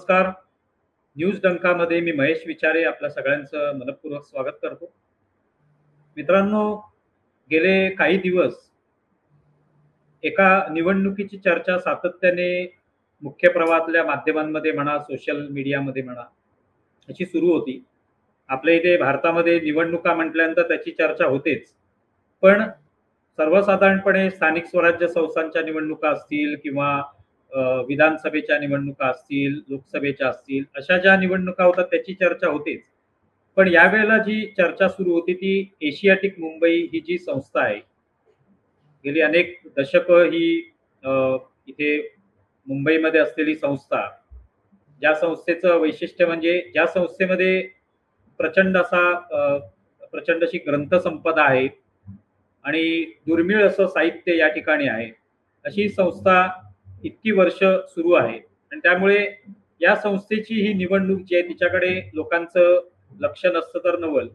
नमस्कार. न्यूज डंकामध्ये मी महेश विचारे आपल्या सगळ्यांचं मनःपूर्वक स्वागत करतो. मित्रांनो, गेले काही दिवस एका निवडणुकीची चर्चा सातत्याने मुख्य प्रवाहातल्या माध्यमांमध्ये म्हणा, सोशल मीडियामध्ये म्हणा, अशी सुरू होती. आपल्या इथे भारतामध्ये निवडणुका म्हटल्यानंतर त्याची चर्चा होतेच. पण सर्वसाधारणपणे स्थानिक स्वराज्य संस्थांच्या निवडणुका असतील किंवा विधानसभेच्या निवडणुका असतील, लोकसभेच्या असतील, अशा ज्या निवडणुका होतात त्याची चर्चा होतेच. पण यावेळेला जी चर्चा सुरू होती ती एशियाटिक मुंबई ही जी संस्था आहे, गेली अनेक दशकं ही इथे मुंबईमध्ये असलेली संस्था, ज्या संस्थेचं वैशिष्ट्य म्हणजे ज्या संस्थेमध्ये प्रचंड असा प्रचंड अशी ग्रंथसंपदा आहे आणि दुर्मिळ असं साहित्य या ठिकाणी आहे. अशी संस्था इतकी वर्ष सुरू आहे आणि त्यामुळे या संस्थेची ही निवडणूक जी आहे तिच्याकडे लोकांचं लक्ष नसतं तर नवल.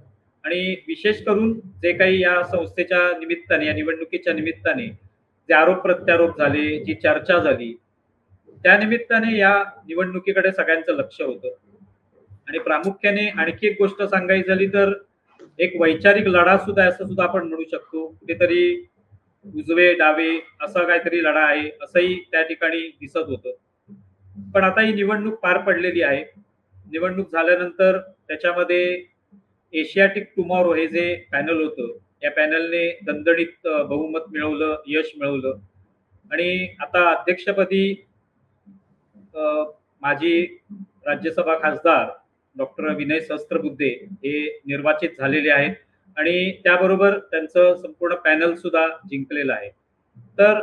आणि विशेष करून जे काही या संस्थेच्या निमित्ताने, या निवडणुकीच्या निमित्ताने जे आरोप प्रत्यारोप झाले, जी चर्चा झाली, त्या निमित्ताने या निवडणुकीकडे सगळ्यांचं लक्ष होतं. आणि प्रामुख्याने आणखी एक गोष्ट सांगायची झाली तर एक वैचारिक लढा सुद्धा असं सुद्धा आपण म्हणू शकतो. कुठेतरी उजवे डावे असा काहीतरी लढा आहे असंही त्या ठिकाणी दिसत होतं. पण आता ही निवडणूक पार पडलेली आहे. निवडणूक झाल्यानंतर त्याच्यामध्ये एशियाटिक टुमॉरो हे जे पॅनल होतं, या पॅनलने दणदणीत बहुमत मिळवलं, यश मिळवलं आणि आता अध्यक्षपदी माजी राज्यसभा खासदार डॉक्टर विनय सहस्त्रबुद्धे हे निर्वाचित झालेले आहेत आणि त्याबरोबर त्यांचं संपूर्ण पॅनल सुद्धा जिंकलेलं आहे. तर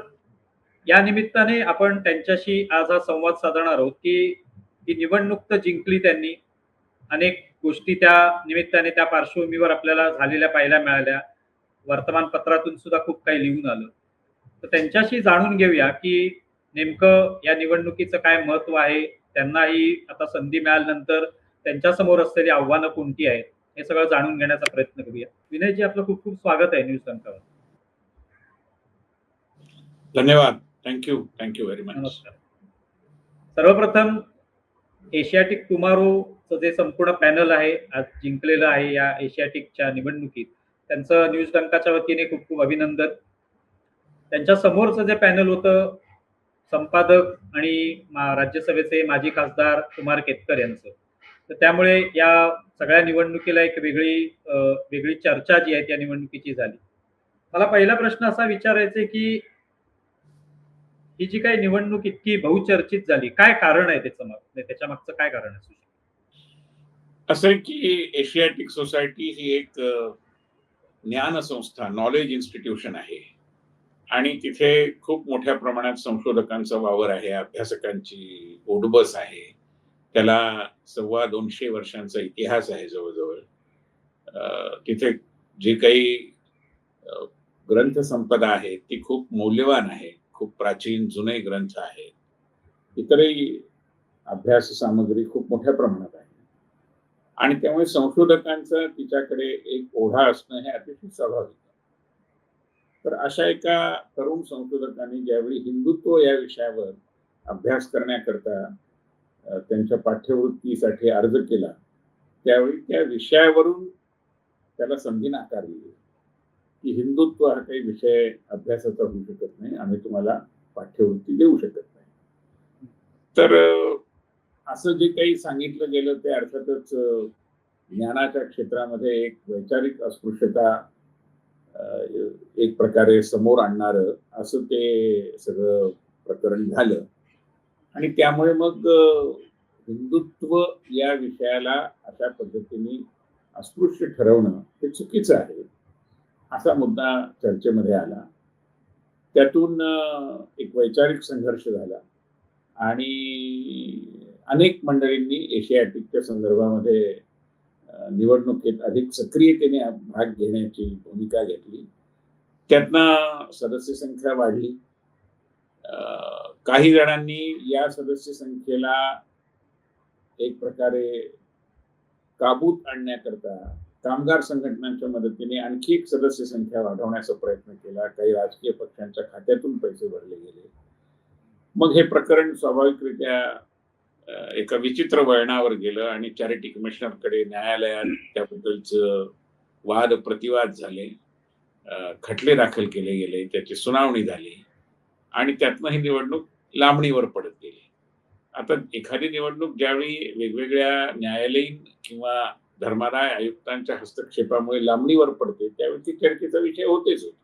या निमित्ताने आपण त्यांच्याशी आज हा संवाद साधणार आहोत की ही निवडणूक तर जिंकली त्यांनी, अनेक गोष्टी त्या निमित्ताने त्या पार्श्वभूमीवर आपल्याला झालेल्या पाहायला मिळाल्या, वर्तमानपत्रातून सुद्धा खूप काही लिहून आलं. तर त्यांच्याशी जाणून घेऊया की नेमकं या निवडणुकीचं काय महत्व आहे, त्यांनाही आता संधी मिळाल्यानंतर त्यांच्या समोर असलेली आव्हानं कोणती आहेत, हे सगळं जाणून घेण्याचा प्रयत्न करूया. विनयजी, आपलं खूप खूप स्वागत आहे न्यूज डंकावर. धन्यवाद. Thank you very much. नमस्कार. सर्वप्रथम एशियाटिक टुमॉरोचं जे संपूर्ण पॅनल आहे आज जिंकलेलं आहे या एशियाटिकच्या निवडणुकीत, त्यांचं न्यूज डंकाच्या वतीने खूप खूप अभिनंदन. त्यांच्या समोरचं जे पॅनल होतं, संपादक आणि राज्यसभेचे माजी खासदार कुमार केतकर यांचं, तर त्यामुळे या सगळ्या निवडणुकीला एक वेगळी चर्चा जी आहे त्या निवडणुकीची झाली. मला पहिला प्रश्न असा विचारायचा आहे की ही जी काही निवडणूक इतकी बहुचर्चित झाली, काय कारण आहे त्याच्या मागचं काय कारण असू शकतं? असं आहे की एशियाटिक सोसायटी ही एक ज्ञान संस्था, नॉलेज इन्स्टिट्यूशन आहे आणि तिथे खूप मोठ्या प्रमाणात संशोधकांचा वावर आहे, अभ्यासकांची ओढबस आहे. त्याला 250 वर्षांचा इतिहास आहे जवळजवळ. तिथे जे काही ग्रंथसंपदा आहे ती खूप मौल्यवान आहे, खूप प्राचीन जुने ग्रंथ आहेत. इतरही अभ्यास सामग्री खूप मोठ्या प्रमाणात आहे आणि त्यामुळे संशोधकांचं तिच्याकडे एक ओढा असणं हे अतिशय स्वाभाविक आहे. तर अशा एका तरुण संशोधकांनी ज्यावेळी हिंदुत्व या विषयावर अभ्यास करण्याकरता त्यांच्या पाठ्यवृत्तीसाठी अर्ज केला, त्यावेळी त्या विषयावरून त्याला संधी नाकारली की हिंदुत्व हा काही विषय अभ्यासाचा होऊ शकत नाही, आम्ही तुम्हाला पाठ्यवृत्ती देऊ शकत नाही. तर असं जे काही सांगितलं गेलं ते अर्थातच ज्ञानाच्या क्षेत्रामध्ये एक वैचारिक अस्पृश्यता एक प्रकारे समोर आणणारं असं ते सगळं प्रकरण झालं आणि त्यामुळे मग हिंदुत्व या विषयाला अशा पद्धतीने अस्पृश्य ठरवणं हे चुकीचं आहे असा मुद्दा चर्चेमध्ये आला. त्यातून एक वैचारिक संघर्ष झाला आणि अनेक मंडळींनी एशियाटिकच्या संदर्भामध्ये निवडणुकीत अधिक सक्रियतेने भाग घेण्याची भूमिका घेतली. त्यातनं सदस्य संख्या वाढली. काही जणांनी या सदस्य संख्येला एक प्रकारे काबूत आणण्याकरता कामगार संघटनांच्या मदतीने आणखी एक सदस्य संख्या वाढवण्याचा प्रयत्न केला. काही राजकीय पक्षांच्या खात्यातून पैसे भरले गेले. मग हे प्रकरण स्वाभाविकरित्या एका विचित्र वळणावर गेलं आणि चॅरिटी कमिशनरकडे न्यायालयात त्याबद्दलचं वाद प्रतिवाद झाले. खटले दाखल केले गेले, त्याची सुनावणी झाली आणि त्यातनं ही निवडणूक लांबणीवर पडत गेली. आता एखादी निवडणूक ज्यावेळी वेगवेगळ्या न्यायालयीन किंवा धर्मादाय आयुक्तांच्या हस्तक्षेपामुळे लांबणीवर पडते, त्यावेळी ती चर्चेचा विषय होतेच होते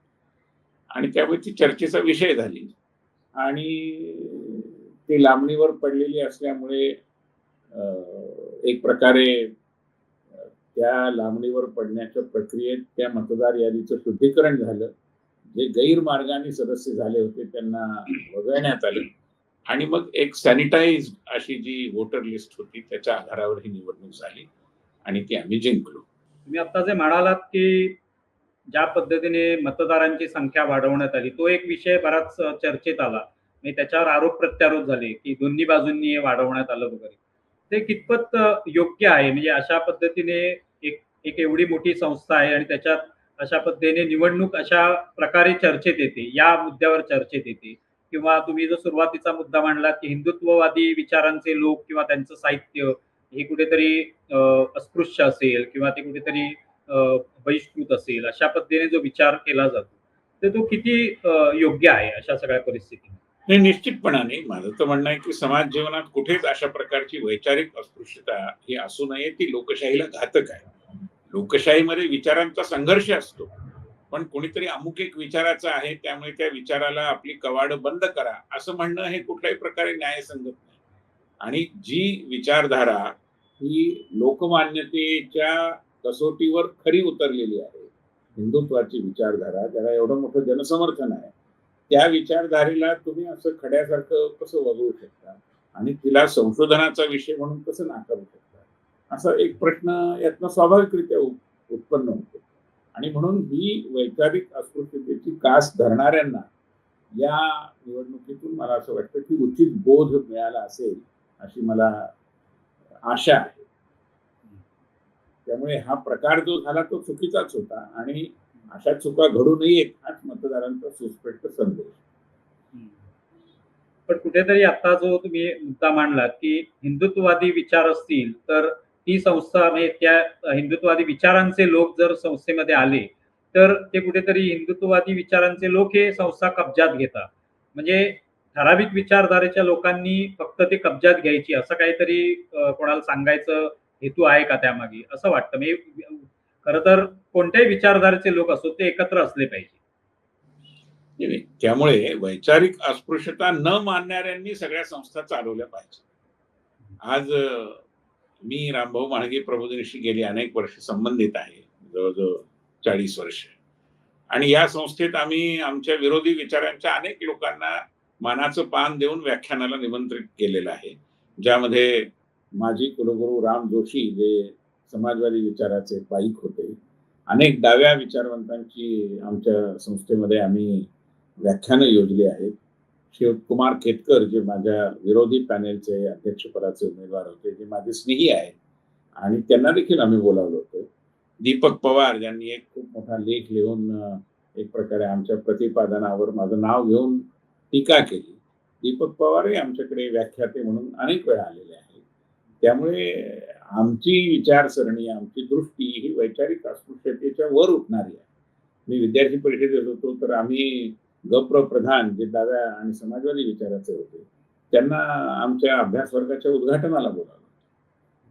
आणि त्यामुळे ती चर्चेचा विषय झाली आणि ती लांबणीवर पडलेली असल्यामुळे एक प्रकारे त्या लांबणीवर पडण्याच्या प्रक्रियेत त्या मतदार यादीचं शुद्धीकरण झालं. जे गैरमार्गाने सदस्य झाले होते त्यांना वगळण्यात आलं आणि मग एक सॅनिटाइज अशी जी वोटर लिस्ट होती त्याच्या आधारावर ही निवडणूक झाली आणि ती आम्ही जिंकलो. तुम्ही आता जे म्हणालात की ज्या पद्धतीने मतदारांची संख्या वाढवण्यात आली, तो एक विषय बराच चर्चेत आला. म्हणजे त्याच्यावर आरोप प्रत्यारोप झाले की दोन्ही बाजूंनी हे वाढवण्यात आलं वगैरे. ते कितपत योग्य आहे? म्हणजे अशा पद्धतीने एक एक एवढी मोठी संस्था आहे आणि त्याच्यात अशा पद्धतीने निवडणूक अशा प्रकारे चर्चेत येते, या मुद्द्यावर चर्चेत येते किंवा तुम्ही जो सुरुवातीचा मुद्दा मांडलात की हिंदुत्ववादी विचारांचे लोक किंवा त्यांचं साहित्य हे कुठेतरी अस्पृश्य असेल किंवा ते कुठेतरी बहिष्कृत असेल, अशा पद्धतीने जो विचार केला जातो, तर तो किती योग्य आहे अशा सगळ्या परिस्थितीत? नाही, निश्चितपणाने माझं तर म्हणणं आहे की समाज जीवनात कुठेच अशा प्रकारची वैचारिक अस्पृश्यता ही असू नये. ती लोकशाहीला घातक आहे. लोकशाहीमध्ये विचारांचा संघर्ष असतो, पण कोणीतरी अमुक एक विचाराचा आहे त्यामुळे त्या विचाराला आपली कवाडं बंद करा असं म्हणणं हे कुठल्याही प्रकारे न्यायसंगत नाही. आणि जी विचारधारा ही लोकमान्यतेच्या कसोटीवर खरी उतरलेली आहे, हिंदुत्वाची विचारधारा, त्याला एवढं मोठं जनसमर्थन आहे, त्या विचारधारेला तुम्ही असं खड्यासारखं कसं वगळू शकता आणि तिला संशोधनाचा विषय म्हणून कसं नाकारू शकता, असा एक प्रश्न यातनं स्वाभाविकरित्या उत्पन्न होतो. आणि म्हणून ही वैचारिक अस्पृश्यतेची कास धरणाऱ्यांना या निवडणुकीतून मला असं वाटतं की उचित बोध मिळाला असेल अशी मला आशा आहे. त्यामुळे हा प्रकार जो झाला तो चुकीचाच होता आणि अशा चुका घडू नयेत हाच मतदारांचा सुस्पष्ट संदेश. पण कुठेतरी आता जो तुम्ही मुद्दा मांडलात की हिंदुत्ववादी विचार असतील तर ती संस्था म्हणजे त्या हिंदुत्ववादी विचारांचे लोक जर संस्थेमध्ये आले तर ते कुठेतरी हिंदुत्ववादी विचारांचे लोक हे संस्था कब्जात घेतात. म्हणजे ठराविक विचारधारेच्या लोकांनी फक्त ते कब्जात घ्यायची असं काहीतरी कोणाला सांगायचं हेतू आहे का त्यामागे असं वाटतं? म्हणजे खरं तर कोणत्याही विचारधारेचे लोक असो ते एकत्र असले पाहिजे. नाही, त्यामुळे वैचारिक अस्पृश्यता न मानणाऱ्यांनी सगळ्या संस्था चालवल्या पाहिजे. आज मी रामभाऊ म्हाळगी प्रबोधिनीशी गेली अनेक वर्ष संबंधित आहे, जवळजवळ 40 वर्ष. आणि या संस्थेत आम्ही आमच्या विरोधी विचारांच्या अनेक लोकांना मानाचं पान देऊन व्याख्यानाला निमंत्रित केलेलं आहे, ज्यामध्ये माजी कुलगुरू राम जोशी जे समाजवादी विचाराचे पाईक होते, अनेक डाव्या विचारवंतांची आमच्या संस्थेमध्ये आम्ही व्याख्यानं योजली आहेत. शिवकुमार केतकर जे माझ्या विरोधी पॅनेलचे अध्यक्षपदाचे उमेदवार होते, जे माझे स्नेही आहेत आणि त्यांना देखील आम्ही बोलावलं होतं. दीपक पवार ज्यांनी एक खूप मोठा लेख लिहून एक प्रकारे आमच्या प्रतिपादनावर माझं नाव घेऊन टीका केली. दीपक पवारही आमच्याकडे व्याख्याते म्हणून अनेक वेळा आलेले आहेत. त्यामुळे आमची विचारसरणी, आमची दृष्टी ही वैचारिक अस्पृश्यतेच्या वर उठणारी आहे. मी विद्यार्थी परिषदेत होतो तर आम्ही गप्र प्रधान जे डाव्या आणि समाजवादी विचाराचे होते त्यांना आमच्या अभ्यास वर्गाच्या उद्घाटनाला बोलावलं.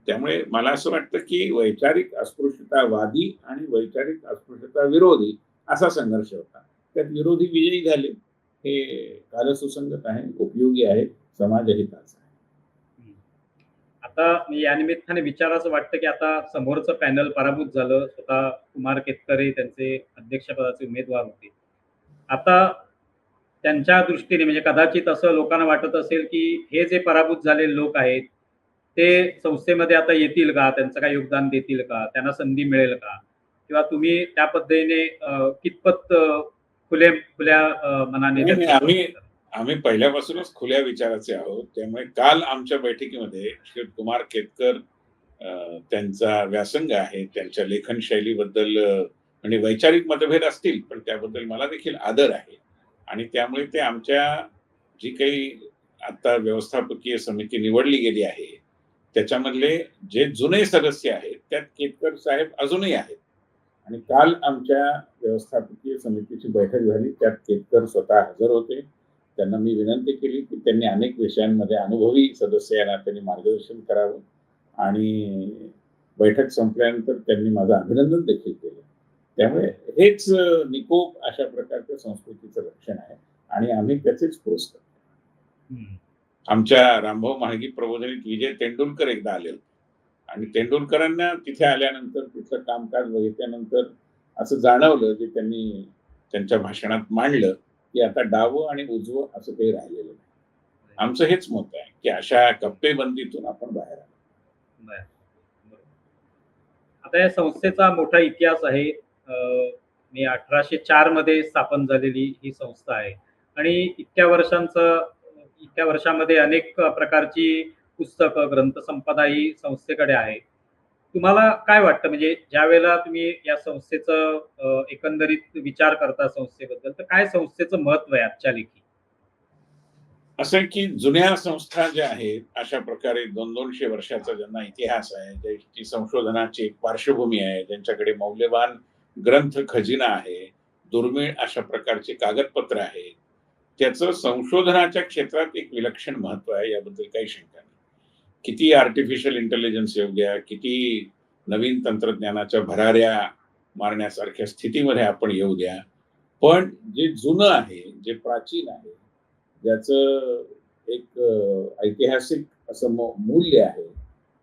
त्यामुळे मला असं वाटतं की वैचारिक अस्पृश्यतावादी आणि वैचारिक अस्पृश्यता विरोधी असा संघर्ष होता. त्यात विरोधी विजयी झाले, हे कालसुसंगत आहे, उपयोगी आहे, समाजहिताचं आहे. आता या निमित्ताने विचारायचं वाटतं की आता समोरचं पॅनल पराभूत झालं. स्वतः कुमार केतकर त्यांचे अध्यक्षपदाचे उमेदवार होते. आता त्यांच्या दृष्टीने म्हणजे कदाचित असं लोकांना वाटत असेल की हे जे पराभूत झालेले लोक आहेत ते संस्थेमध्ये आता येतील का? त्यांचं काही योगदान देतील का? त्यांना संधी मिळेल का? किंवा तुम्ही त्या पद्धतीने कितपत खुल्या मनाने नाही, नाही, त्यांचं आम्ही स्वागत करता? आम्ही पहिल्यापासूनच खुल्या विचाराचे आहोत. त्यामुळे काल आमच्या बैठकीमध्ये शिवकुमार केतकर त्यांचा व्यासंग आहे, त्यांच्या लेखन शैलीबद्दल म्हणजे वैचारिक मतभेद असतील, पण त्याबद्दल मला देखील आदर आहे आणि त्यामुळे ते आमच्या जी काही आता व्यवस्थापकीय समिती निवडली गेली आहे त्याच्यामधले जे जुने सदस्य आहेत त्यात केतकर साहेब अजूनही आहेत. आणि काल आमच्या व्यवस्थापकीय समितीची बैठक झाली, त्यात केतकर स्वतः हजर होते. त्यांना मी विनंती केली की त्यांनी अनेक विषयांमध्ये अनुभवी सदस्य या नात्याने मार्गदर्शन करावं आणि बैठक संपल्यानंतर त्यांनी माझं अभिनंदन देखील केलं. त्यामुळे हेच निकोप अशा प्रकारच्या संस्कृतीचं लक्षण आहे आणि आम्ही त्याचेच पुरस्कार. आमच्या रामभाऊ म्हाळगी प्रबोधिनीत विजय तेंडुलकर एकदा आले होते आणि तेंडुलकरांना तिथे आल्यानंतर तिथलं कामकाज बघितल्यानंतर असं जाणवलं जे त्यांनी त्यांच्या भाषणात मांडलं की आता डावं आणि उजवं असं काही राहिलेलं नाही. आमचं हेच मत आहे की अशा कप्पेबंदीतून आपण बाहेर आलो. बरं. बरोबर. आता या संस्थेचा मोठा इतिहास आहे. मी 1804 मध्ये स्थापन झालेली ही संस्था आहे आणि इतक्या वर्षामध्ये अनेक प्रकारची पुस्तकं, ग्रंथसंपदा ही संस्थेकडे आहे. तुम्हाला काय वाटतं म्हणजे ज्यावेळेला तुम्ही या संस्थेचं एकंदरीत विचार करता संस्थेबद्दल, तर काय संस्थेचं महत्त्व आहे आजच्या लेखी? असं आहे की जुन्या संस्था ज्या आहेत अशा प्रकारे 200-200 वर्षाचा ज्यांना इतिहास आहे, ज्यांची संशोधनाची एक पार्श्वभूमी आहे, ज्यांच्याकडे मौल्यवान ग्रंथ खजिना आहे, दुर्मिळ अशा प्रकारचे कागदपत्र आहेत, त्याचं संशोधनाच्या क्षेत्रात एक विलक्षण महत्व आहे, याबद्दल काही शंका नाही. किती आर्टिफिशियल इंटेलिजन्स येऊ द्या, किती नवीन तंत्रज्ञानाच्या भराऱ्या मारण्यासारख्या स्थितीमध्ये आपण येऊ द्या, पण जे जुनं आहे, जे प्राचीन आहे, ज्याचं एक ऐतिहासिक असं मूल्य आहे,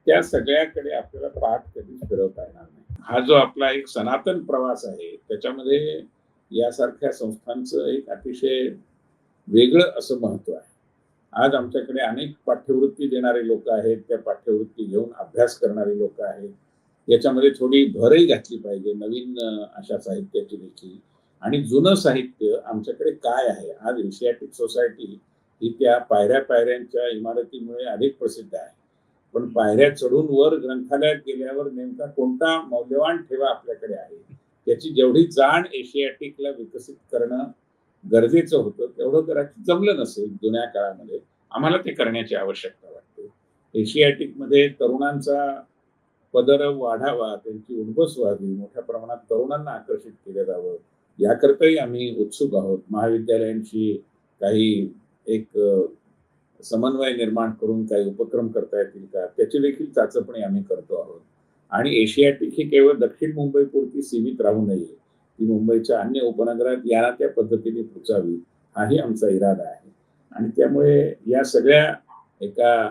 त्या सगळ्याकडे आपल्याला पाठ कधीच फिरवता येणार नाही. हा जो आपला एक सनातन प्रवास आहे, त्याच्यामध्ये यासारख्या संस्थांचं एक अतिशय वेगळं असं महत्व आहे. आज आमच्याकडे अनेक पाठ्यवृत्ती देणारे लोक आहेत, त्या पाठ्यवृत्ती घेऊन अभ्यास करणारे लोक आहेत. याच्यामध्ये थोडी भरही घातली पाहिजे नवीन अशा साहित्याची देखील. आणि जुनं साहित्य आमच्याकडे काय आहे, आज एशियाटिक सोसायटी ही त्या पायऱ्यांच्या इमारतीमुळे अधिक प्रसिद्ध आहे. पण पायऱ्या चढून वर ग्रंथालयात गेल्यावर नेमका कोणता मौल्यवान ठेवा आपल्याकडे आहे, त्याची जेवढी जाण एशियाटिकला विकसित करणं गरजेचं होतं, तेवढं कदाचित जमलं नसेल जुन्या काळामध्ये. आम्हाला ते करण्याची आवश्यकता वाटते. एशियाटिकमध्ये तरुणांचा पदर वाढावा, त्यांची उठबस व्हावी, मोठ्या प्रमाणात तरुणांना आकर्षित केलं जावं, याकरताही आम्ही उत्सुक आहोत. महाविद्यालयांशी काही एक समन्वय निर्माण करून काही उपक्रम करता येतील का, त्याची देखील चाचपणी आम्ही करतो आहोत. आणि एशियाटिक ही केवळ दक्षिण मुंबईपुरती सीमित राहू नये, ती मुंबईच्या अन्य उपनगरात या त्या पद्धतीने पोचावी, हाही आमचा इरादा आहे. आणि त्यामुळे या सगळ्या एका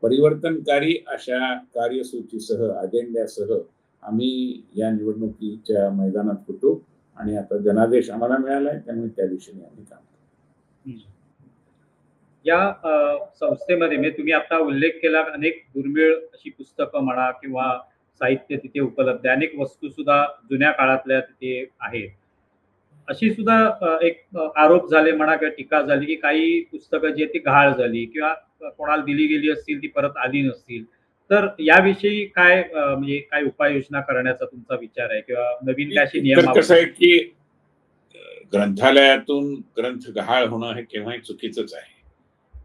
परिवर्तनकारी अशा कार्यसूचीसह, अजेंड्यासह आम्ही या निवडणुकीच्या मैदानात होतो आणि आता जनादेश आम्हाला मिळालाय, त्यामुळे त्या दिशेने आम्ही काम करतो. या संस्थेमध्ये म्हणजे तुम्ही आता उल्लेख केला, अनेक दुर्मिळ अशी पुस्तकं म्हणा किंवा साहित्य तिथे उपलब्ध आहे. अनेक वस्तू सुद्धा जुन्या काळातल्या तिथे आहेत. अशी सुद्धा एक आरोप झाले म्हणा किंवा टीका झाली की काही पुस्तकं जी आहेत ती गहाळ झाली किंवा कोणाला दिली गेली असतील ती परत आली नसतील. तर याविषयी काय म्हणजे काय उपाययोजना करण्याचा तुमचा विचार आहे किंवा नवीन काय अशी तर नियमावली? कसं आहे की ग्रंथालयातून ग्रंथ गहाळ होणं हे केव्हाही चुकीचंच आहे.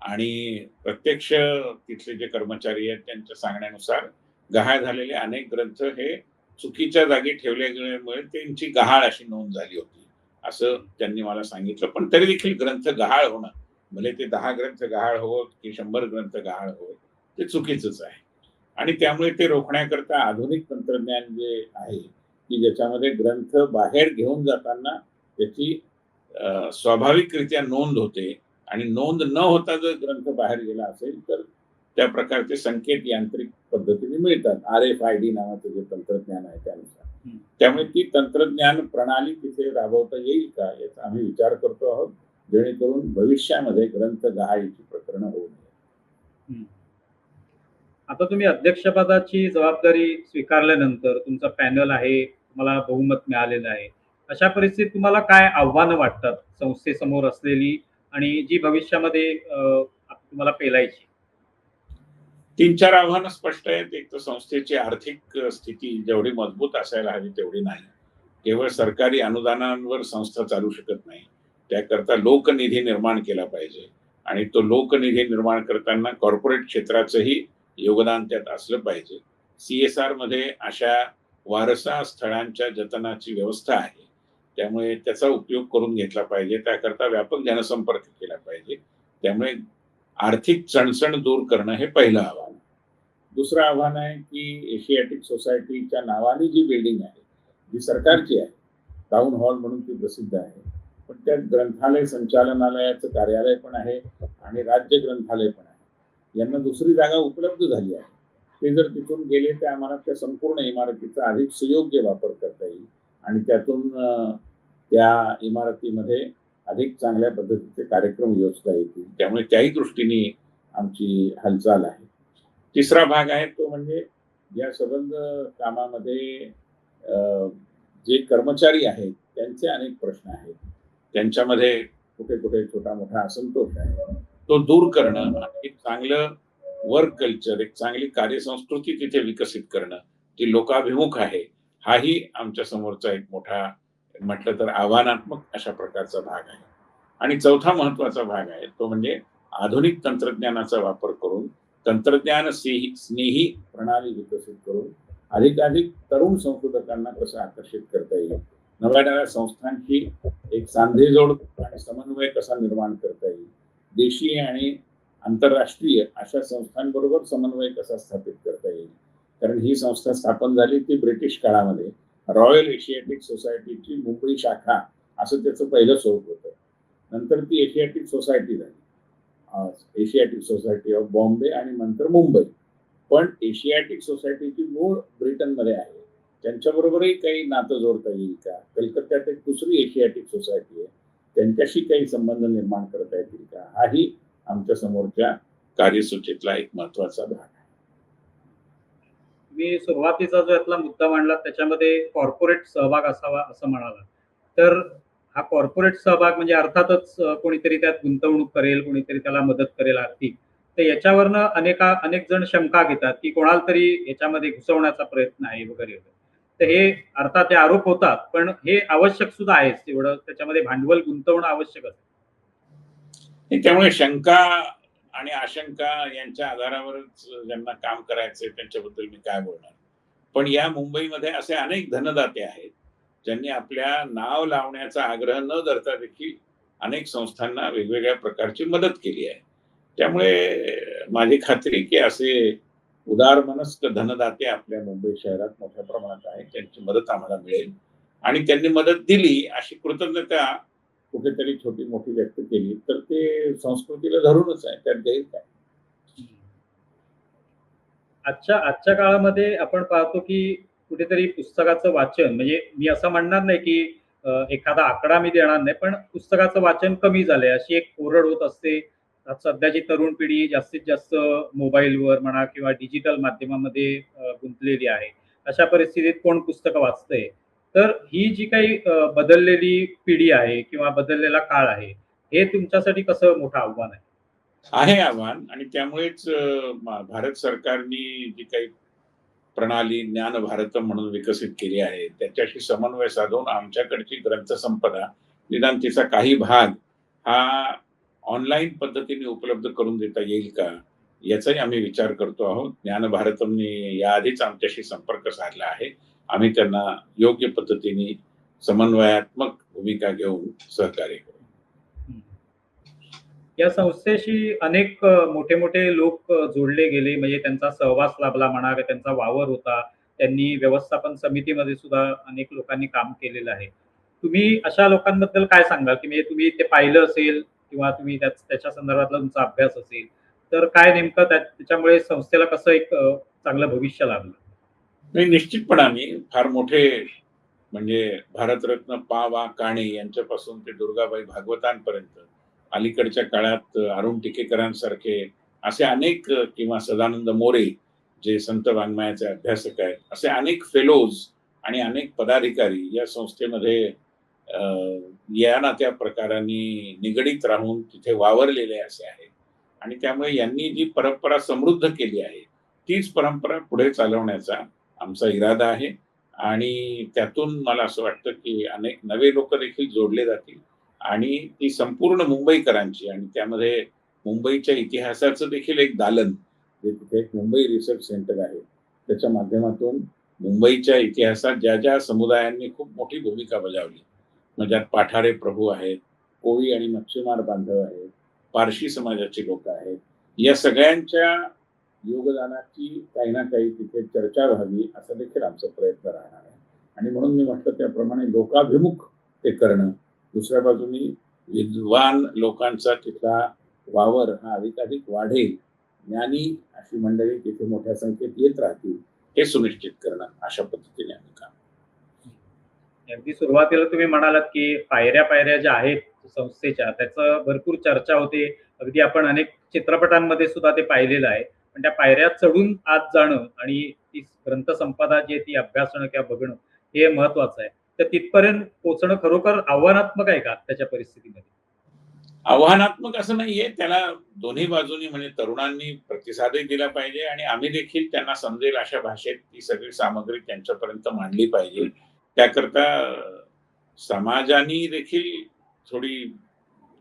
आणि प्रत्यक्ष तिथले जे कर्मचारी आहेत त्यांच्या सांगण्यानुसार गहाळ झालेले अनेक ग्रंथ हे चुकीच्या जागी ठेवल्यामुळे त्यांची गहाळ अशी नोंद झाली होती, असं त्यांनी मला सांगितलं. पण तरी देखील ग्रंथ गहाळ होणं, भले ते 10 ग्रंथ गहाळ होत की 100 ग्रंथ गहाळ होत, ते चुकीचंच आहे. आणि त्यामुळे ते रोखण्याकरता आधुनिक तंत्रज्ञान जे आहे की ज्याच्यामध्ये ग्रंथ बाहेर घेऊन जाताना त्याची स्वाभाविकरित्या नोंद होते आणि नोंद न होता जर ग्रंथ बाहेर गेला असेल तर त्या प्रकारचे संकेत यांत्रिक पद्धतीने मिळतात. RFID नावाचं जे तंत्रज्ञान आहे त्यानुसार. त्यामुळे ती तंत्रज्ञान प्रणाली तिथे राबवता येईल का याचा आम्ही विचार करतो आहोत, जेणेकरून भविष्यामध्ये ग्रंथ गहाळीची प्रकरणं होऊ नये. आता तुम्ही अध्यक्षपदाची जबाबदारी स्वीकारल्यानंतर तुमचा पॅनल आहे, तुम्हाला बहुमत मिळालेलं आहे. अशा परिस्थितीत तुम्हाला काय आव्हानं वाटतात संस्थेसमोर असलेली आणि जी भविष्यामध्ये तुम्हाला पेलायची? 3-4 आव्हानं स्पष्ट आहेत. एक तर संस्थेची आर्थिक स्थिती जेवढी मजबूत असायला हवी तेवढी नाही. केवळ सरकारी अनुदानांवर संस्था चालू शकत नाही. त्याकरता लोकनिधी निर्माण केला पाहिजे आणि तो लोकनिधी निर्माण करताना कॉर्पोरेट क्षेत्राचंही योगदान त्यात असलं पाहिजे. CSR मध्ये अशा वारसा स्थळांच्या जतनाची व्यवस्था आहे. त्यामुळे त्याचा उपयोग करून घेतला पाहिजे. त्याकरता व्यापक जनसंपर्क केला पाहिजे. त्यामुळे आर्थिक चणचण दूर करणं हे पहिलं आव्हान. दुसरं आव्हान आहे की एशियाटिक सोसायटीच्या नावाने जी बिल्डिंग आहे, जी सरकारची आहे, टाउन हॉल म्हणून ती प्रसिद्ध आहे. पण त्यात ग्रंथालय संचालनालयाचं कार्यालय पण आहे आणि राज्य ग्रंथालय पण आहे. यांना दुसरी जागा उपलब्ध झाली आहे. ते जर तिथून गेले तर आम्हाला त्या संपूर्ण इमारतीचा अधिक सुयोग्य वापर करता येईल आणि त्यातून त्या इमारतीमध्ये अधिक चांगल्या पद्धतीचे कार्यक्रम योजता येतील. त्यामुळे त्याही दृष्टीने आमची हालचाल आहे. तिसरा भाग आहे तो म्हणजे या संबंध कामामध्ये जे कर्मचारी आहेत त्यांचे अनेक प्रश्न आहेत. त्यांच्यामध्ये कुठे कुठे छोटा मोठा असंतोष आहे, तो दूर करणं आणि एक चांगलं वर्क कल्चर, एक चांगली कार्यसंस्कृती तिथे विकसित करणं, ती लोकाभिमुख आहे. हाही आमच्या समोरचा एक मोठा म्हटलं तर आव्हानात्मक अशा प्रकारचा भाग आहे. आणि चौथा महत्वाचा भाग आहे तो म्हणजे आधुनिक तंत्रज्ञानाचा वापर करून तंत्रज्ञान स्नेही प्रणाली विकसित करून अधिकाधिक तरुण संशोधकांना कसं आकर्षित करता येईल, नव्या संस्थांची एक सांधेजोड आणि समन्वय कसा निर्माण करता येईल, देशी आणि आंतरराष्ट्रीय अशा संस्थांबरोबर समन्वय कसा स्थापित करता येईल. कारण ही संस्था स्थापन झाली ती ब्रिटिश काळामध्ये रॉयल एशियाटिक सोसायटीची मुंबई शाखा असं त्याचं पहिलं स्वरूप होतं. नंतर ती एशियाटिक सोसायटी झाली, एशियाटिक सोसायटी ऑफ बॉम्बे आणि नंतर मुंबई. पण एशियाटिक सोसायटीची मूळ ब्रिटनमध्ये आहे. त्यांच्याबरोबरही काही नातं जोडता येईल का? कलकत्त्यात एक दुसरी एशियाटिक सोसायटी आहे, त्यांच्याशी काही संबंध निर्माण करता येतील का? हाही आमच्या समोरच्या कार्यसूचीतला एक महत्वाचा भाग आहे. मी सुरुवातीचा जो यातला मुद्दा मांडला त्याच्यामध्ये कॉर्पोरेट सहभाग असावा असं म्हणाला. तर हा कॉर्पोरेट सहभाग म्हणजे अर्थातच कोणीतरी त्यात गुंतवणूक करेल, कोणीतरी त्याला मदत करेल आर्थिक. तर याच्यावरनं अनेक जण शंका घेतात, की कोणाला तरी याच्यामध्ये घुसवण्याचा प्रयत्न आहे वगैरे. तर हे अर्थात हे आरोप होतात, पण हे आवश्यक सुद्धा आहेच. एवढं त्याच्यामध्ये भांडवल गुंतवणं आवश्यक असतं. त्यामुळे शंका आणि आशंका यांच्या आधारावरच ज्यांना काम करायचंय त्यांच्याबद्दल मी काय बोलणार. पण या मुंबईमध्ये असे अनेक धनदाते आहेत ज्यांनी आपल्या नाव लावण्याचा आग्रह न धरता देखील अनेक संस्थांना वेगवेगळ्या प्रकारची मदत केली आहे. त्यामुळे माझी खात्री की असे उदारमनस्क धनदाते आपल्या मुंबई शहरात मोठ्या प्रमाणात आहेत. त्यांची मदत आम्हाला मिळेल आणि त्यांनी मदत दिली अशी कृतज्ञता कुठेतरी छोटी मोठी व्यक्त केली तर ते संस्कृतीला धरूनच आहे, त्यात गैर काय. आजच्या काळामध्ये आपण पाहतो, की कुठेतरी पुस्तकाचं वाचन म्हणजे मी असं म्हणणार नाही, की एखादा आकडा मी देणार नाही, पण पुस्तकाचं वाचन कमी झालंय अशी एक ओरड होत असते. सध्याची तरुण पिढी जास्तीत जास्त मोबाईलवर म्हणा किंवा डिजिटल माध्यमामध्ये गुंतलेली आहे. अशा परिस्थितीत कोण पुस्तकं वाचतंय? तर ही जी काही बदललेली पिढी आहे किंवा बदललेला काळ आहे, हे तुमच्यासाठी कसं मोठं आव्हान आहे? आहे आव्हान आणि त्यामुळेच भारत सरकारने जी काही प्रणाली ज्ञान भारतम म्हणून विकसित केली आहे त्याच्याशी समन्वय साधून आमच्याकडची ग्रंथसंपदा निदान तिचा काही भाग हा ऑनलाईन पद्धतीने उपलब्ध करून देता येईल का याचाही आम्ही विचार करतो आहोत. ज्ञान भारतमने याआधीच आमच्याशी संपर्क साधला आहे. आम्ही त्यांना योग्य पद्धतीने समन्वयात्मक भूमिका घेऊन सहकार्य करू. या संस्थेशी अनेक मोठे-मोठे लोक जोडले गेले म्हणजे त्यांचा सहवास लाभला म्हणा, की त्यांचा वावर होता. त्यांनी व्यवस्थापन समितीमध्ये सुद्धा अनेक लोकांनी काम केलेलं आहे. तुम्ही अशा लोकांबद्दल काय सांगाल, की म्हणजे तुम्ही ते पाहिलं असेल किंवा तुम्ही त्याच्या संदर्भातला तुमचा अभ्यास असेल, तर काय नेमकं त्याच्यामुळे संस्थेला कसं एक चांगलं भविष्य लाभलं? नाही, निश्चितपणाने फार मोठे म्हणजे भारतरत्न पा.वा. काणे यांच्यापासून ते दुर्गाबाई भागवतांपर्यंत अलीकडच्या काळात अरुण टिकेकरांसारखे असे अनेक किंवा सदानंद मोरे जे संत वाङ्मयाचे अभ्यासक आहेत, असे अनेक फेलोज आणि अनेक पदाधिकारी या संस्थेमध्ये या ना त्या प्रकारांनी निगडीत राहून तिथे वावरलेले असे आहेत आणि त्यामुळे यांनी जी परंपरा समृद्ध केली आहे तीच परंपरा पुढे चालवण्याचा आमचा इरादा आहे आणि त्यातून मला असं वाटतं की अनेक नवे लोक देखील जोडले जातील आणि ती संपूर्ण मुंबईकरांची आणि त्यामध्ये मुंबईच्या इतिहासाचं देखील एक दालन, जे तिथे एक मुंबई रिसर्च सेंटर आहे, त्याच्या माध्यमातून मुंबईच्या इतिहासात ज्या ज्या समुदायांनी खूप मोठी भूमिका बजावली, म्हणजे त्यात पाठारे प्रभू आहेत, कोळी आणि मच्छीमार बांधव आहेत, पारशी समाजाची लोक आहेत, या सगळ्यांच्या योगदानाची काही ना काही तिथे चर्चा व्हावी असा देखील आमचा प्रयत्न राहणार आहे. आणि म्हणून मी म्हटलं त्याप्रमाणे लोकाभिमुख ते करणं, दुसऱ्या बाजूनी विद्वान लोकांचा तिथला वावर हा अधिकाधिक वाढेल, ज्ञानी अशी मंडळी तिथे मोठ्या संख्येत येत राहतील, हे सुनिश्चित करणं, अशा पद्धतीने आम्ही काम. अगदी सुरुवातीला तुम्ही म्हणालात की पायऱ्या ज्या आहेत संस्थेच्या त्याचं भरपूर चर्चा होते. अगदी आपण अनेक चित्रपटांमध्ये सुद्धा ते पाहिलेलं आहे. पण त्या पायऱ्या चढून आत जाणं आणि ती ग्रंथसंपदा जी आहे ती अभ्यासणं किंवा बघणं हे महत्वाचं आहे. तर तिथपर्यंत पोहोचणं खरोखर आव्हानात्मक आहे का आत्ताच्या परिस्थितीमध्ये? आव्हानात्मक असं नाहीये, त्याला दोन्ही बाजूनी म्हणजे तरुणांनी प्रतिसादही दिला पाहिजे आणि आम्ही देखील त्यांना समजेल अशा भाषेत ती सगळी सामग्री त्यांच्यापर्यंत मांडली पाहिजे. त्याकरता समाजाने देखील थोडी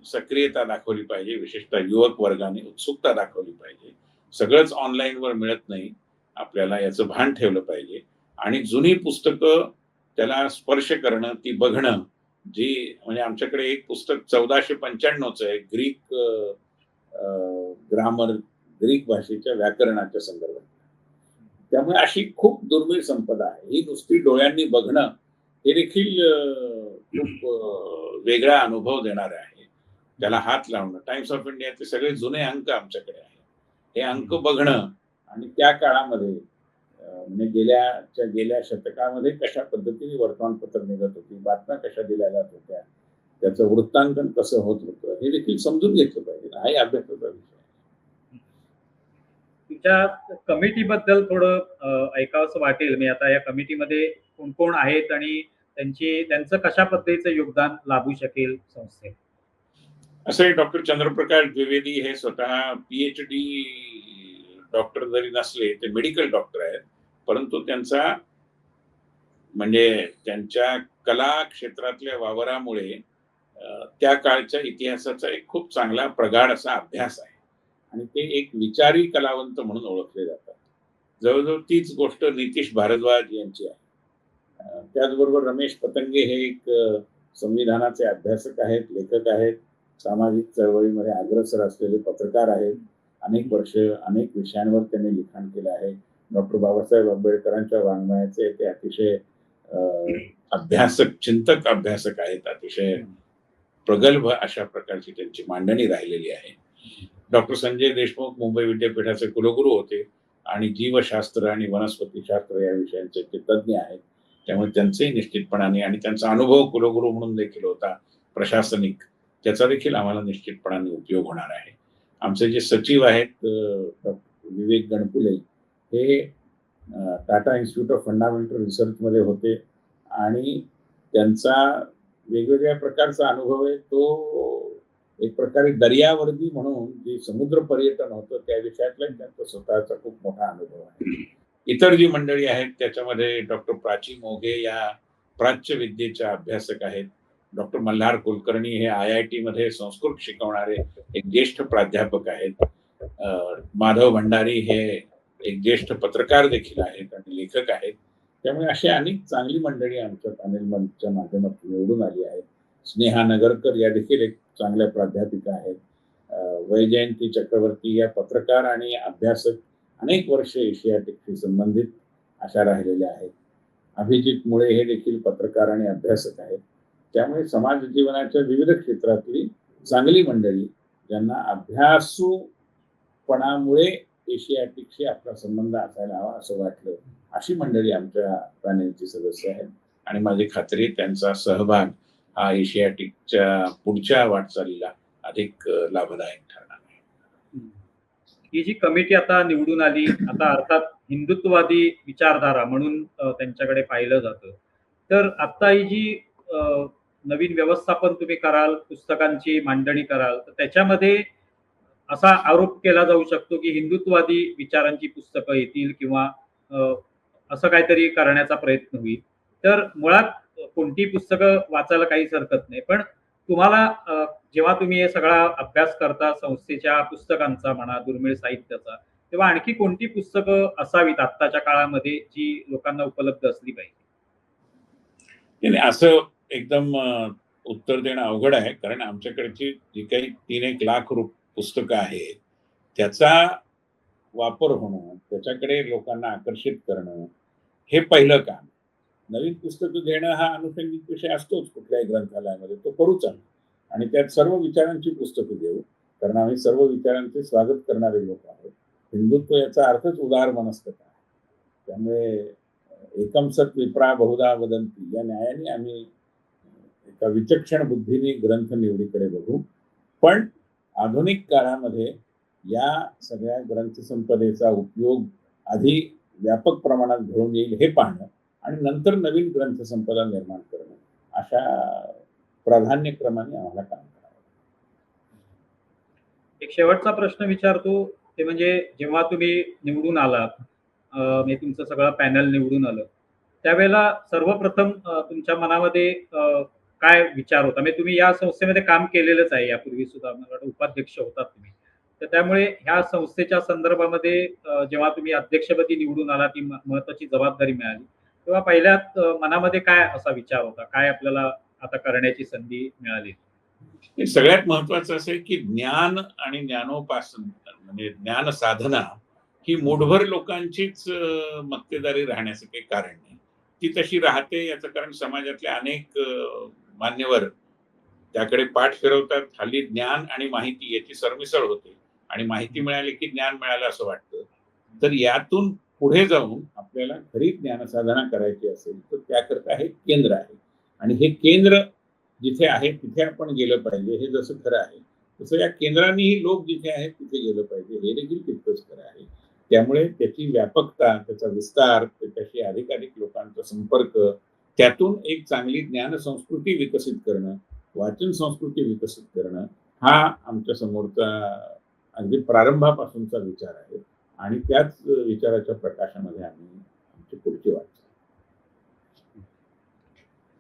सक्रियता दाखवली पाहिजे, विशेषतः युवक वर्गाने उत्सुकता दाखवली पाहिजे. सगळंच ऑनलाईनवर मिळत नाही, आपल्याला याचं भान ठेवलं पाहिजे आणि जुनी पुस्तकं त्याला स्पर्श करणं, ती बघणं, जी म्हणजे आमच्याकडे एक पुस्तक 1495चं आहे, ग्रीक ग्रामर, ग्रीक भाषेच्या व्याकरणाच्या संदर्भात. त्यामुळे अशी खूप दुर्मिळ संपदा आहे. ही नुसती डोळ्यांनी बघणं हे देखील खूप वेगळा अनुभव देणारं आहे. त्याला हात लावणं, टाइम्स ऑफ इंडियाचे सगळे जुने अंक आमच्याकडे आहेत. हे अंक बघणं आणि त्या काळामध्ये म्हणजे गेल्या शतकामध्ये कशा पद्धतीने वर्तमानपत्र निघत होती, बातम्या कशा दिल्या जात होत्या, त्याचं वृत्तांकन कसं होत होतं, हे देखील समजून घेतलं पाहिजे. हाही अभ्यासाचा विषय आहे. तुमच्या कमिटीबद्दल थोडं ऐकावंसं वाटेल. मी आता या कमिटीमध्ये कोण-कोण आहेत आणि त्यांचं कशा पद्धतीचं योगदान लाभू शकेल संस्थेत? असे डॉक्टर चंद्रप्रकाश द्विवेदी हे स्वतः पीएचडी डॉक्टर जरी नसले, ते मेडिकल डॉक्टर आहेत. परंतु त्यांचा म्हणजे त्यांच्या कला क्षेत्रातल्या वावरामुळे त्या काळच्या इतिहासाचा एक खूप चांगला प्रगाढ असा अभ्यास आहे आणि ते एक विचारी कलावंत म्हणून ओळखले जातात. जवळजवळ तीच गोष्ट नितीश भारद्वाज यांची आहे. त्याचबरोबर रमेश पतंगे हे एक संविधानाचे अभ्यासक आहेत, लेखक आहेत, सामाजिक चळवळीमध्ये अग्रेसर असलेले पत्रकार आहेत. अनेक वर्ष अनेक विषयांवर त्यांनी लिखाण केलं आहे. डॉक्टर बाबासाहेब आंबेडकरांच्या वाङ्मयाचे ते अतिशय अभ्यासक, चिंतक अभ्यासक आहेत. अतिशय प्रगल्भ अशा प्रकारची त्यांची मांडणी राहिलेली आहे. डॉक्टर संजय देशमुख मुंबई विद्यापीठाचे कुलगुरू होते आणि जीवशास्त्र आणि वनस्पतीशास्त्र या विषयांचे ते तज्ज्ञ आहेत. त्यामुळे त्यांचेही निश्चितपणाने आणि त्यांचा अनुभव कुलगुरू म्हणून देखील होता प्रशासनिक, त्याचा देखील आम्हाला निश्चितपणाने उपयोग होणार आहे. आमचे जे सचिव आहेत विवेक गणपुले हे टाटा इन्स्टिट्यूट ऑफ फंडामेंटल रिसर्चमध्ये होते आणि त्यांचा वेगवेगळ्या प्रकारचा अनुभव आहे. तो एक प्रकारे दर्यावर्दी म्हणून जे समुद्र पर्यटन होतं त्या विषयातला त्यांचा स्वतःचा खूप मोठा अनुभव आहे. इतर जी मंडळी आहेत त्याच्यामध्ये डॉक्टर प्राची मोघे या प्राच्य विद्येच्या अभ्यासक आहेत. डॉक्टर मल्हार कुलकर्णी हे IIT मध्ये संस्कृत शिकवणारे एक ज्येष्ठ प्राध्यापक आहेत. माधव भंडारी हे एक ज्येष्ठ पत्रकार देखील आहेत आणि लेखक आहेत. त्यामुळे अशी अनेक चांगली मंडळी आमच्या पॅनेल मंचच्या माध्यमातून निवडून आली आहेत. स्नेहा नगरकर या देखील एक चांगल्या प्राध्यापिका आहेत. वैजयंती चक्रवर्ती या पत्रकार आणि अभ्यासक, अनेक वर्ष एशियाटिकशी संबंधित अशा राहिलेल्या आहेत. अभिजित मुळे हे देखील पत्रकार आणि अभ्यासक आहेत. त्यामुळे समाज जीवनाच्या विविध क्षेत्रातली चांगली मंडळी, ज्यांना अभ्यासूपणामुळे एशियाटिकशी आपला संबंध असायला हवा असं वाटलं, अशी मंडळी आमच्या पॅनेलची सदस्य आहेत आणि माझी खात्री त्यांचा सहभाग हा एशियाटिकच्या पुढच्या वाटचालीला अधिक लाभदायक ठरणार आहे. ही जी कमिटी आता निवडून आली, आता अर्थात हिंदुत्ववादी विचारधारा म्हणून त्यांच्याकडे पाहिलं जातं. तर आता ही जी नवीन व्यवस्थापन तुम्ही कराल, पुस्तकांची मांडणी कराल, तर त्याच्यामध्ये असा आरोप केला जाऊ शकतो की हिंदुत्ववादी विचारांची पुस्तकं येतील किंवा असं काहीतरी करण्याचा प्रयत्न होईल. तर मुळात कोणती पुस्तकं वाचायला काहीच हरकत नाही. पण तुम्हाला जेव्हा तुम्ही हे सगळा अभ्यास करता संस्थेच्या पुस्तकांचा म्हणा, दुर्मिळ साहित्याचा, तेव्हा आणखी कोणती पुस्तकं असावीत आत्ताच्या काळामध्ये जी लोकांना उपलब्ध असली पाहिजे? नाही, असं एकदम उत्तर देणं अवघड आहे. कारण आमच्याकडची जी काही 3-1 लाख पुस्तकं आहेत, त्याचा वापर होणं, त्याच्याकडे लोकांना आकर्षित करणं, हे पहिलं काम. नवीन पुस्तकं घेणं हा अनुषंगिक विषय असतोच कुठल्याही ग्रंथालयामध्ये, तो करूच आम्ही. आणि त्यात सर्व विचारांची पुस्तकं घेऊ. कारण आम्ही सर्व विचारांचे स्वागत करणारे लोक आहोत. हिंदुत्व याचा अर्थच उदार मनस्कता आहे. त्यामुळे एकम सत विप्रा बहुधा वदंती या न्यायाने आम्ही एका विचक्षण बुद्धीने ग्रंथ निवडीकडे बघू. पण आधुनिक काळामध्ये या सगळ्या ग्रंथसंपदेचा उपयोग आधी व्यापक प्रमाणात घडून येईल हे पाहणं आणि नंतर नवीन ग्रंथसंपदा निर्माण करणं, अशा प्राधान्यक्रमाने आम्हाला काम करावं. एक शेवटचा प्रश्न विचारतो, ते म्हणजे जेव्हा तुम्ही निवडून आलात, म्हणजे तुमचं सगळं पॅनल निवडून आलं, त्यावेळेला सर्वप्रथम तुमच्या मनामध्ये काय विचार होता? म्हणजे तुम्ही या संस्थेमध्ये काम केलेलंच आहे यापूर्वी सुद्धा, मला वाटतं उपाध्यक्ष होतात तुम्ही. तर त्यामुळे ह्या संस्थेच्या संदर्भामध्ये जेव्हा तुम्ही अध्यक्षपदी निवडून आलात, ती महत्त्वाची जबाबदारी मिळाली, तेव्हा पहिल्यात मनामध्ये काय असा विचार होता? काय आपल्याला आता करण्याची संधी मिळाली? हे सगळ्यात महत्वाचं असं आहे की ज्ञान आणि ज्ञानोपासन म्हणजे ज्ञान साधना ही मूठभर लोकांचीच मक्तेदारी राहण्याचं काही कारण नाही. ती तशी राहते याचं कारण समाजातले अनेक मान्यवर त्याकडे पाठ फिरवतात. हल्ली ज्ञान आणि माहिती याची सरमिसळ होते आणि माहिती मिळाली की ज्ञान मिळालं असं वाटतं. तर यातून पुढे जाऊन आपल्याला खरी ज्ञानसाधना करायची असेल तर त्याकरता हे केंद्र आहे आणि हे केंद्र जिथे आहे तिथे आपण गेलं पाहिजे. हे जसं खरं आहे तसं या केंद्रानेही लोक जिथे आहेत तिथे गेलं पाहिजे, हे देखील तितकंच खरं आहे. त्यामुळे त्याची व्यापकता, त्याचा विस्तार, त्याच्याशी अधिकाधिक लोकांचा संपर्क, त्यातून एक चांगली ज्ञान संस्कृती विकसित करणं, वाचन संस्कृती विकसित करणं, हा आमच्या समोरचा अगदी प्रारंभापासूनचा विचार आहे आणि त्याच विचाराच्या प्रकाशामध्ये आम्ही आमची पुढची वाटचाल.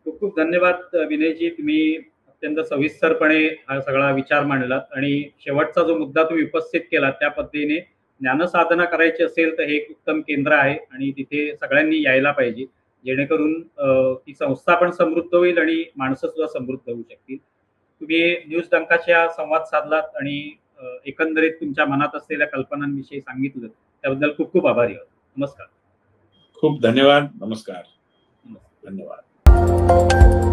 खूप खूप धन्यवाद विनयजी. तुम्ही अत्यंत सविस्तरपणे हा सगळा विचार मांडलात आणि शेवटचा जो मुद्दा तुम्ही उपस्थित केला त्या पद्धतीने ज्ञानसाधना करायची असेल तर हे एक उत्तम केंद्र आहे आणि तिथे सगळ्यांनी यायला पाहिजे, जेणेकरून ती संस्था पण समृद्ध होईल आणि माणसं सुद्धा समृद्ध होऊ शकतील. तुम्ही न्यूज डंकाच्या संवाद साधलात आणि एकंदरीत तुमच्या मनात असलेल्या कल्पनांविषयी सांगितलं, त्याबद्दल खूप खूप आभारी आहोत. नमस्कार. खूप धन्यवाद. नमस्कार. नमस्कार. धन्यवाद.